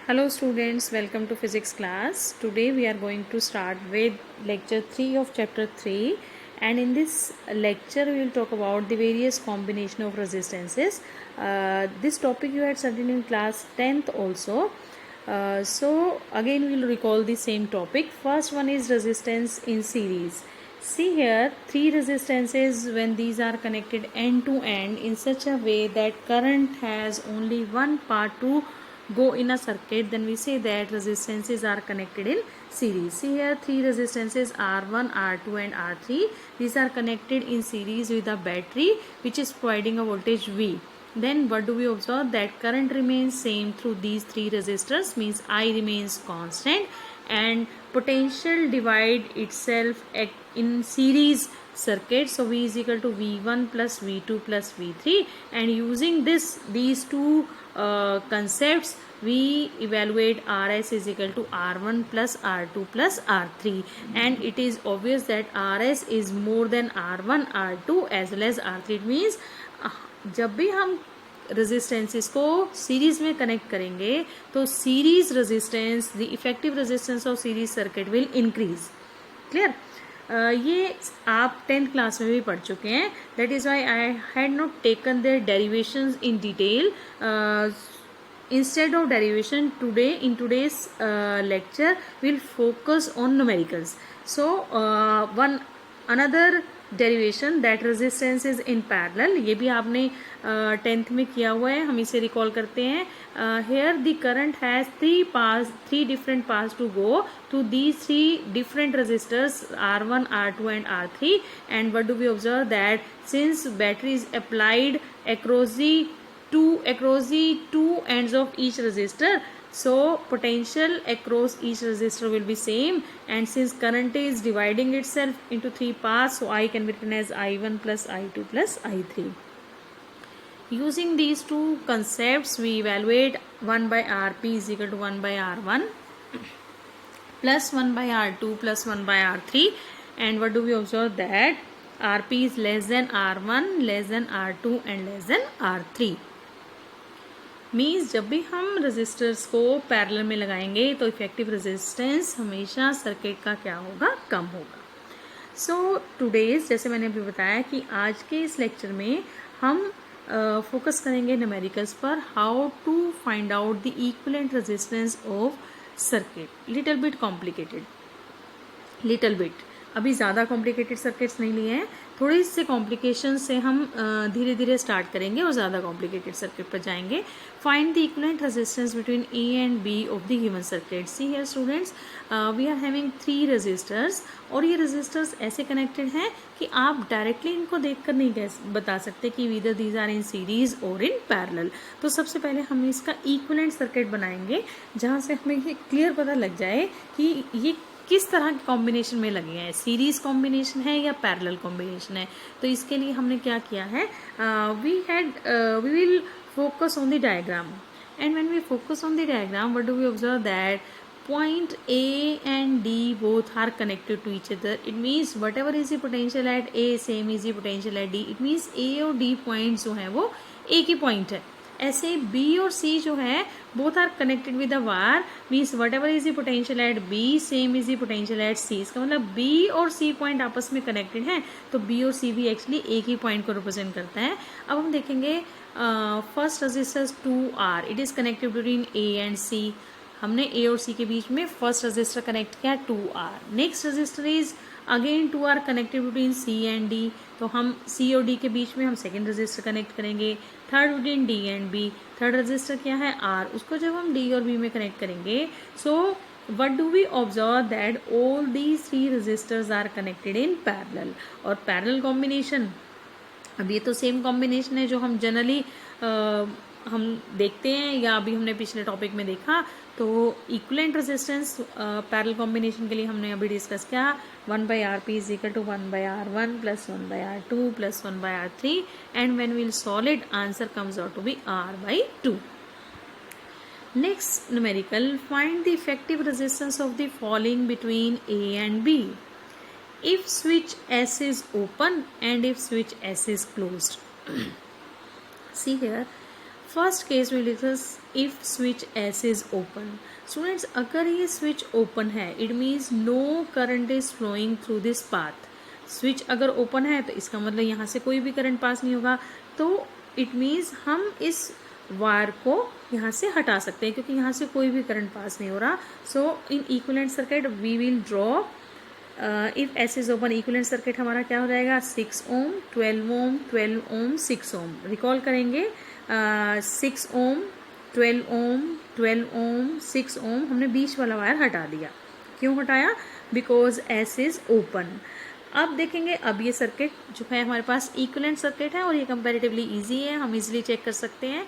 Hello students, welcome to physics class. Today we are going to start with lecture 3 of chapter 3, and in this lecture we will talk about the various combination of resistances. This topic you had studied in class 10th also. So again we will recall the same topic. First one is resistance in series. See here, three resistances when these are connected end to end in such a way that current has only one part to go in a circuit, then we say that resistances are connected in series. See here, three resistances R1, R2 and R3. These are connected in series with a battery which is providing a voltage V. Then what do we observe? That current remains same through these three resistors, means I remains constant, and potential divide itself in series circuit. So V is equal to V1 plus V2 plus V3, and using these two concepts we evaluate RS is equal to R1 plus R2 plus R3, and it is obvious that RS is more than R1, R2 as well as R3. It means जब भी हम resistances को series में connect करेंगे तो series resistance, the effective resistance of series circuit will increase. Clear? ये आप 10th class में भी पढ़ चुके हैं. That is why I had not taken their derivations in detail. Instead of derivation, in today's lecture we'll focus on numericals. So another derivation, that resistance is in parallel. ये भी आपने 10th में किया हुआ है, हम इसे रिकॉल करते हैं. Here the current has three different paths to go to these three different resistors R1, R2 and R3. And what do we observe? That since battery is applied across the two ends of each resistor, so potential across each resistor will be same, and since current is dividing itself into three paths, so I can be written as I1 plus I2 plus I3. Using these two concepts we evaluate 1 by Rp is equal to 1 by R1 plus 1 by R2 plus 1 by R3. And what do we observe? That Rp is less than R1, less than R2 and less than R3. Means जब भी हम resistors को parallel में लगाएंगे तो effective resistance हमेशा circuit का क्या होगा? कम होगा. सो टुडेज, जैसे मैंने अभी बताया कि आज के इस लेक्चर में हम फोकस करेंगे न्यूमेरिकल्स पर. How to find out the equivalent resistance of circuit. Little bit complicated, little bit. अभी ज़्यादा कॉम्प्लिकेटेड सर्किट्स नहीं लिए हैं, थोड़ी से कॉम्प्लिकेशन से हम धीरे धीरे स्टार्ट करेंगे और ज़्यादा कॉम्प्लिकेटेड सर्किट पर जाएंगे. Find the equivalent resistance between A and B of the given circuit. See here students, we are having three resistors, और ये रेजिस्टर्स ऐसे कनेक्टेड हैं कि आप डायरेक्टली इनको देखकर नहीं बता सकते कि whether these are in series और इन पैरेलल. तो सबसे पहले हम इसका इक्विवेलेंट सर्किट बनाएंगे जहाँ से हमें ये क्लियर पता लग जाए कि ये किस तरह के कॉम्बिनेशन में लगे हैं, सीरीज कॉम्बिनेशन है या पैरेलल कॉम्बिनेशन है. तो इसके लिए हमने क्या किया है, we will focus on the diagram, and when we focus on the diagram what do we observe? That point A and D both are connected to each other. It means whatever is the potential at A, same is the potential at D. It means A और D point जो है वो एक ही point है. ऐसे B और C जो है both are connected with a wire, means whatever is the potential at B, same is the potential at C. इसका मतलब B और C पॉइंट आपस में कनेक्टेड हैं, तो B और C भी एक्चुअली एक ही पॉइंट को रिप्रेजेंट करता है. अब हम देखेंगे first resistance 2R, it is connected between A and C. हमने A और C के बीच में फर्स्ट रजिस्टर कनेक्ट किया 2R. Next register is again 2R connected between C and D, तो हम C और D के बीच में हम सेकेंड रजिस्टर कनेक्ट करेंगे. Third between D and B, third register क्या है? R. उसको जब हम D और B में कनेक्ट करेंगे, so what do we observe? That all these three resistors are connected in parallel. और पैरेलल कॉम्बिनेशन, अब ये तो सेम कॉम्बिनेशन है जो हम जनरली हम देखते हैं या अभी हमने पिछले टॉपिक में देखा. तो इक्विवेलेंट रेजिस्टेंस पैरेलल कॉम्बिनेशन के लिए हमने अभी डिस्कस किया 1 by Rp is equal to 1 by R1 plus 1 by R2 plus 1 by R3, and when we'll solve it, answer comes out to be R by 2. Next numerical, find the effective resistance of the following between A and B. If switch S is open and if switch S is closed. See here, first case will discuss if switch S is open. Students, अगर ये switch open है it means no current is flowing through this path. Switch अगर open है तो इसका मतलब यहाँ से कोई भी करंट पास नहीं होगा, तो इट मीन्स हम इस वायर को यहाँ से हटा सकते हैं क्योंकि यहाँ से कोई भी करंट पास नहीं हो रहा। So in equivalent circuit we will draw if S is open. Equivalent circuit हमारा क्या हो जाएगा 6 ओम 12 ओम 12 ओम 6 ओम। रिकॉल करेंगे 6 ओम 12 ओम 12 ओम 6 ओम। हमने बीच वाला वायर हटा दिया। क्यों हटाया? Because S is open. अब देखेंगे, अब ये सर्किट जो है हमारे पास इक्विवेलेंट सर्किट है और ये कंपैरेटिवली इजी है, हम इजीली चेक कर सकते हैं।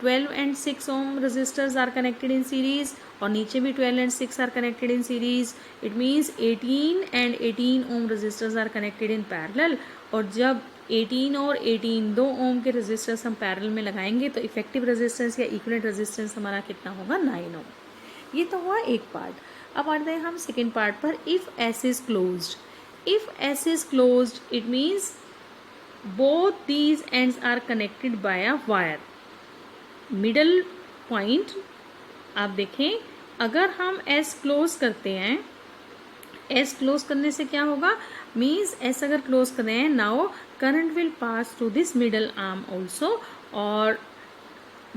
12 and 6 ohm resistors are connected in series और नीचे भी 12 and 6 are connected in series. It means 18 and 18 ohm resistors are connected in parallel. और जब 18 और 18 2 ओम के रजिस्टर्स हम पैरेलल में लगाएंगे तो इफेक्टिव रेजिस्टेंस या इक्विवेलेंट रेजिस्टेंस हमारा कितना होगा 9 ओम। ये तो हुआ एक पार्ट। अब आते हैं हम सेकेंड पार्ट पर। If S is closed, if S is closed it means both these ends are connected by a wire. Middle point आप देखें, अगर हम S close करते हैं, S close करने से क्या होगा means S अगर close कर रहे हैं now current will pass through this middle arm also, और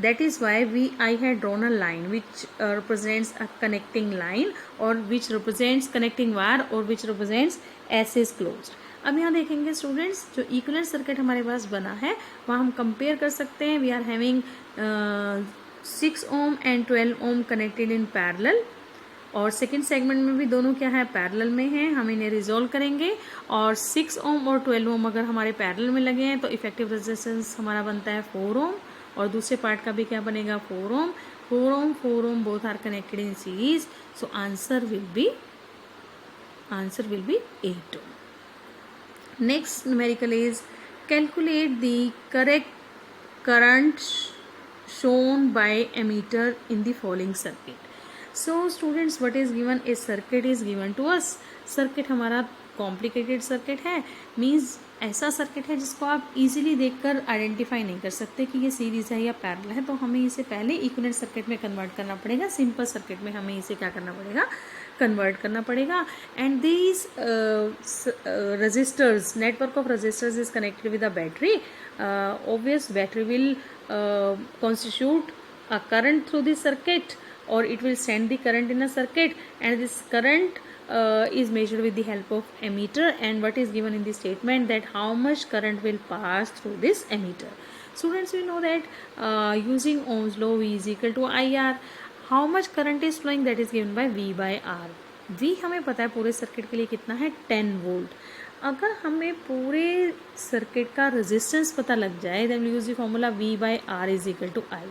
that is why I had drawn a line which represents a connecting line or which represents connecting wire or which represents S is closed. अब यहाँ देखेंगे students, जो equivalent circuit हमारे पास बना है वहाँ हम कंपेयर कर सकते हैं। We are having 6 ohm and 12 ohm connected in parallel, और सेकेंड सेगमेंट में भी दोनों क्या है पैरेलल में हैं। हम इन्हें रिजोल्व करेंगे और 6 ओम और 12 ओम अगर हमारे पैरेलल में लगे हैं तो इफेक्टिव रेजिस्टेंस हमारा बनता है 4 ओम, और दूसरे पार्ट का भी क्या बनेगा 4 ohm. 4 ohm both are connected in series, so answer will be 8 ohm. Next numerical is calculate the correct current shown by ammeter in the following circuit. So students, what is given? A circuit is given to us. Circuit हमारा complicated circuit है, means ऐसा circuit है जिसको आप easily देखकर identify नहीं कर सकते कि ये सीरीज है या पैरेलल है, तो हमें इसे पहले इक्विवेलेंट सर्किट में कन्वर्ट करना पड़ेगा। सिंपल सर्किट में हमें इसे क्या करना पड़ेगा, कन्वर्ट करना पड़ेगा। And these resistors, network of resistors is connected with a battery. Obvious battery will constitute a current through this circuit, or it will send the current in a circuit, and this current is measured with the help of ammeter. And what is given in the statement that how much current will pass through this ammeter. Students, we know that using Ohm's law, V is equal to IR. How much current is flowing, that is given by V by R. V हमें पता है पूरे circuit के लिए कितना है 10 volt. अगर हमें पूरे सर्किट का रेजिस्टेंस पता लग जाए then we use the formula V by R is equal to I।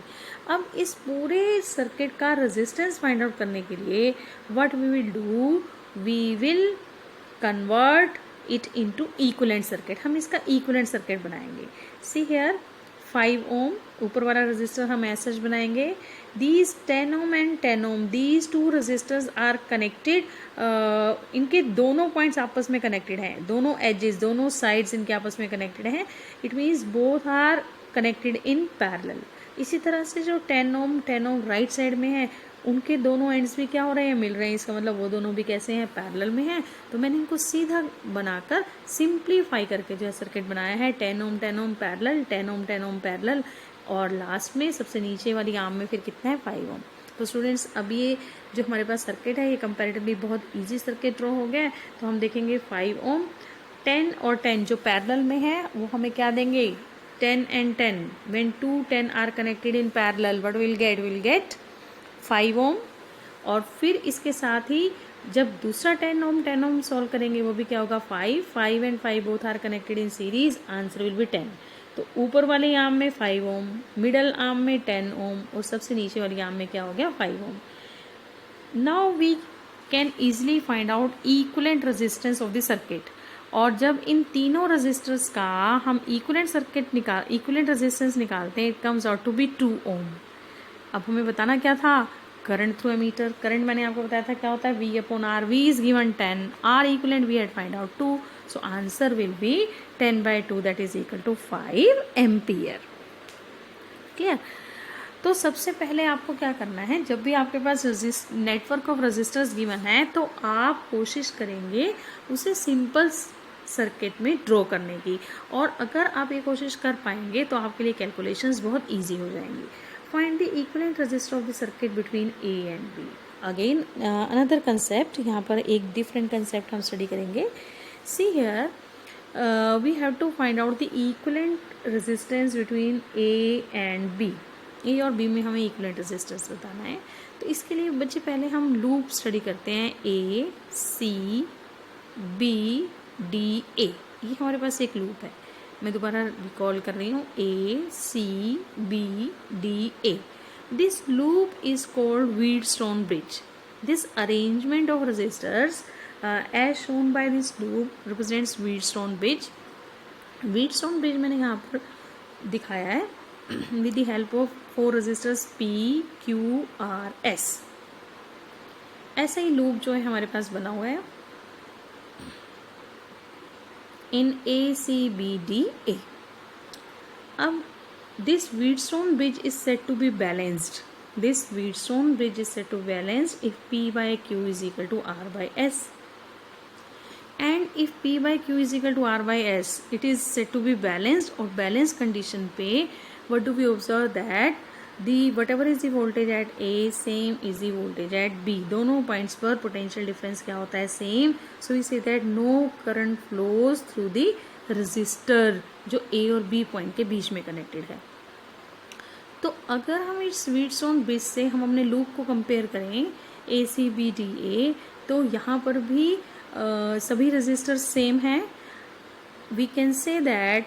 अब इस पूरे सर्किट का रेजिस्टेंस फाइंड आउट करने के लिए what we will do, we will convert it into equivalent circuit. हम इसका इक्विवेलेंट सर्किट बनाएंगे। सी हियर 5 ओम, ऊपर वाला रजिस्टर हम ऐसा बनाएंगे। These 10 ohm and 10 ohm, these two resistors are connected, इनके दोनों पॉइंट्स आपस में कनेक्टेड हैं, दोनों एजेस, दोनों साइड्स इनके आपस में कनेक्टेड हैं। It means both are connected in parallel. इसी तरह से जो 10 ओम राइट साइड में है उनके दोनों एंड्स भी क्या हो रहे हैं, मिल रहे हैं। इसका मतलब वो दोनों भी कैसे हैं, पैरेलल में हैं। तो मैंने इनको सीधा बनाकर सिंप्लीफाई करके जो है सर्किट बनाया है। 10 ओम पैरेलल, 10 ओम पैरेलल, और लास्ट में सबसे नीचे वाली आर्म में फिर कितना है 5 ओम। तो स्टूडेंट्स, अब ये जो हमारे पास सर्किट है ये कंपैरेटिवली बहुत इजी सर्किट ड्रॉ हो गया है। तो हम देखेंगे 5 ओम, 10 और 10 जो पैरेलल में है वो हमें क्या देंगे 10 and 10। when 2 10 are connected in parallel, what we'll get 5 ओम। और फिर इसके साथ ही जब दूसरा 10 ओम सॉल्व करेंगे वो भी क्या होगा 5 and 5 both are connected in series, answer will be 10। तो ऊपर वाले आर्म में 5 ओम, मिडल आर्म में 10 ओम और सबसे नीचे वाली आर्म में क्या हो गया 5 ohm. Now we can easily find out equivalent resistance of the circuit. और जब इन तीनों रेजिस्टर्स का हम इक्विवेलेंट रेजिस्टेंस निकालते हैं, it comes out to be 2 ohm. अब हमें बताना क्या था, करंट थ्रू एमीटर। करंट मैंने आपको बताया था क्या होता है V upon R। V is given 10, R equivalent we had find out 2, so answer will be 10/2 that is equal to 5 ampere. Clear. तो सबसे पहले आपको क्या करना है, जब भी आपके पास नेटवर्क ऑफ रजिस्टर्स गिवन है तो आप कोशिश करेंगे उसे सिंपल सर्किट में ड्रॉ करने की, और अगर आप ये कोशिश कर पाएंगे तो आपके लिए कैलकुलेशंस बहुत इजी हो जाएंगी। Find the equivalent register of the circuit between A and B. Again another concept, यहाँ पर एक डिफरेंट कंसेप्ट हम स्टडी करेंगे। See here we have to find out the equivalent resistance between A and B. A और B में हमें equivalent resistance बताना है। तो इसके लिए बच्चे पहले हम लूप स्टडी करते हैं, ए सी बी डी ए, ये हमारे पास एक लूप है। मैं दोबारा रिकॉल कर रही हूँ, A C B D A. This loop is called Wheatstone bridge. This arrangement of resistors as shown by this loop represents Wheatstone bridge. Wheatstone bridge मैंने यहाँ पर दिखाया है with the help of 4 resistors P, Q, R, S. ऐसा ही loop जो है हमारे पास बना हुआ है in A, C, B, D, A. अब this Wheatstone bridge is said to be balanced. This Wheatstone bridge is said to be balanced if P by Q is equal to R by S. And if P by Q is equal to R by S, it is said to be balanced. और balanced condition पे what do we observe that the whatever is the voltage at A same is the voltage at B. दोनों points पर potential difference क्या होता है, same. So we say that no current flows through the resistor जो A और B point के बीच में connected है। तो अगर हम इस व्हीटस्टोन ब्रिज से हम अपने लूप को कंपेयर करें ए सी बी डी ए, तो यहाँ पर भी सभी रजिस्टर सेम हैं। We can say that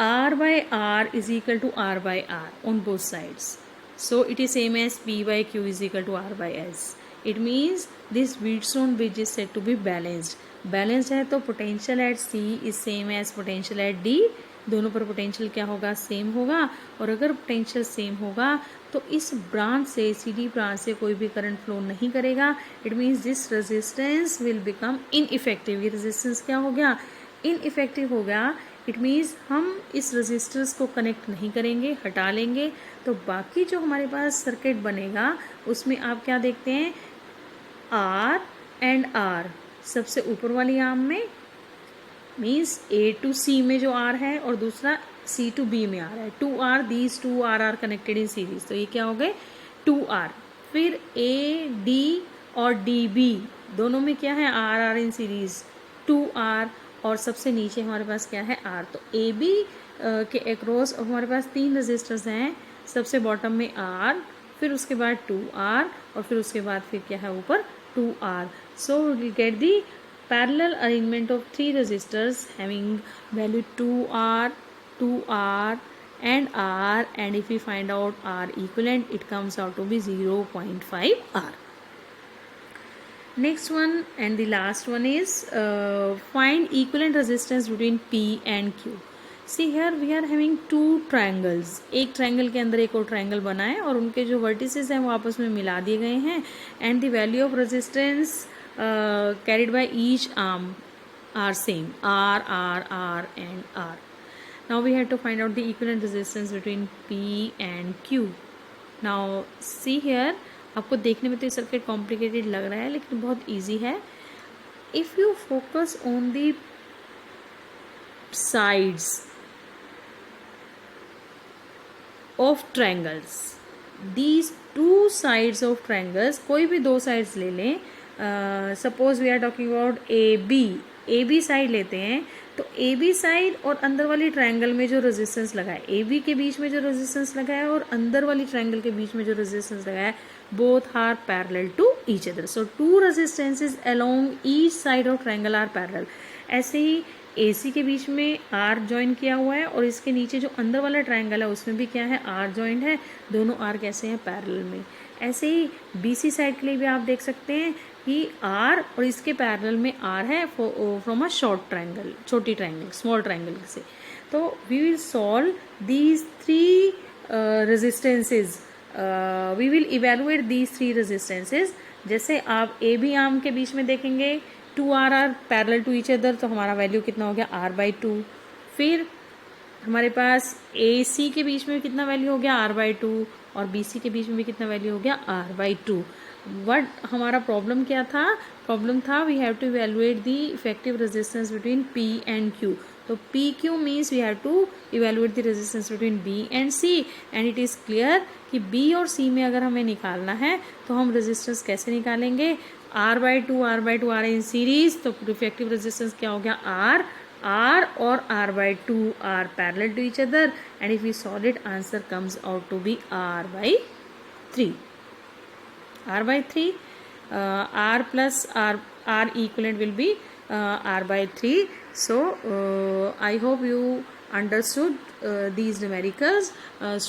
R by R is equal to R by R on both sides, so it is same as P by Q is equal to R by S. It means this Wheatstone bridge is said to be balanced. Balanced है तो potential at C is same as potential at D, दोनों पर potential क्या होगा, same होगा। और अगर potential same होगा तो इस ब्रांच से, सी डी ब्रांच से कोई भी करंट फ्लो नहीं करेगा। It means this resistance will become ineffective. ये रेजिस्टेंस क्या हो गया, इनइफेक्टिव हो गया। इट मीन्स हम इस रेजिस्टेंस को कनेक्ट नहीं करेंगे, हटा लेंगे। तो बाकी जो हमारे पास सर्किट बनेगा उसमें आप क्या देखते हैं, आर एंड आर सबसे ऊपर वाली आर्म में, मीन्स ए टू सी में जो आर है और दूसरा सी टू बी में आर है, 2R, these 2R are connected in series, तो ये क्या हो गए 2R। फिर ए डी और डी बी दोनों में क्या है, आर इन सीरीज 2R, और सबसे नीचे हमारे पास क्या है, आर। तो ए बी के अक्रॉस हमारे पास 3 रजिस्टर्स हैं, सबसे बॉटम में आर, फिर उसके बाद 2R, और फिर उसके बाद फिर क्या है ऊपर 2R। So we get the parallel arrangement of 3 resistors having value 2R, 2R and R, and if we find out R equivalent, it comes out to be 0.5 R. Next one and the last one is find equivalent resistance between P and Q. See here we are having 2 triangles. एक triangle के अंदर एक और triangle बना है और उनके जो वर्टिसेस हैं वो आपस में मिला दिए गए हैं, and the value of resistance carried by each arm are same, R, R, R and R. Now we have to find out the equivalent resistance between P and Q. Now see here, आपको देखने में तो ये circuit complicated लग रहा है लेकिन बहुत इजी है। If you focus on the sides of triangles, these 2 sides of triangles, कोई भी 2 sides ले लें, suppose we are talking about A B side लेते हैं, तो ए बी साइड और अंदर वाली ट्रायंगल में जो रेजिस्टेंस लगा है, ए बी के बीच में जो रेजिस्टेंस लगा है और अंदर वाली ट्रायंगल के बीच में जो रेजिस्टेंस लगा है, both are parallel to each other. So 2 resistances along each side of triangle are parallel. ऐसे ही ए सी के बीच में आर ज्वाइन किया हुआ है और इसके नीचे जो अंदर वाला ट्रायंगल है उसमें भी क्या है, आर ज्वाइंट है, दोनों आर कैसे हैं, पैरेलल में। ऐसे ही बी सी साइड के लिए भी आप देख सकते हैं कि आर और इसके पैरेलल में आर है फ्रॉम अ शॉर्ट ट्रायंगल, छोटी ट्रायंगल, स्मॉल ट्रायंगल से। तो we will solve these 3 resistances, we will evaluate these 3 resistances. जैसे आप ए बी आर्म के बीच में देखेंगे 2R are parallel to each other, तो हमारा वैल्यू कितना हो गया, R/2। फिर हमारे पास ए सी के बीच में कितना वैल्यू हो गया R/2 और बी सी के बीच में भी कितना वैल्यू हो गया R/2। वट हमारा प्रॉब्लम क्या था? प्रॉब्लम था we have to evaluate the effective resistance between P and Q। तो PQ means we have to evaluate the resistance between B and C, and it is clear कि B और C में अगर हमें निकालना है तो हम रेजिस्टेंस कैसे निकालेंगे? R/2 R/2 are in series, तो इफेक्टिव रेजिस्टेंस क्या हो गया? R or R/2 are parallel to each other, and if we solve it, answer comes out to be R/3. R/3, R plus R equivalent will be R/3. So I hope you understood these numericals.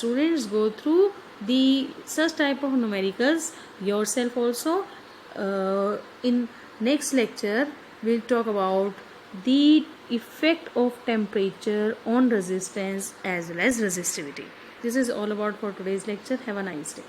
Students, go through the such type of numericals yourself also. In next lecture, we'll talk about the effect of temperature on resistance as well as resistivity. This is all about for today's lecture. Have a nice day.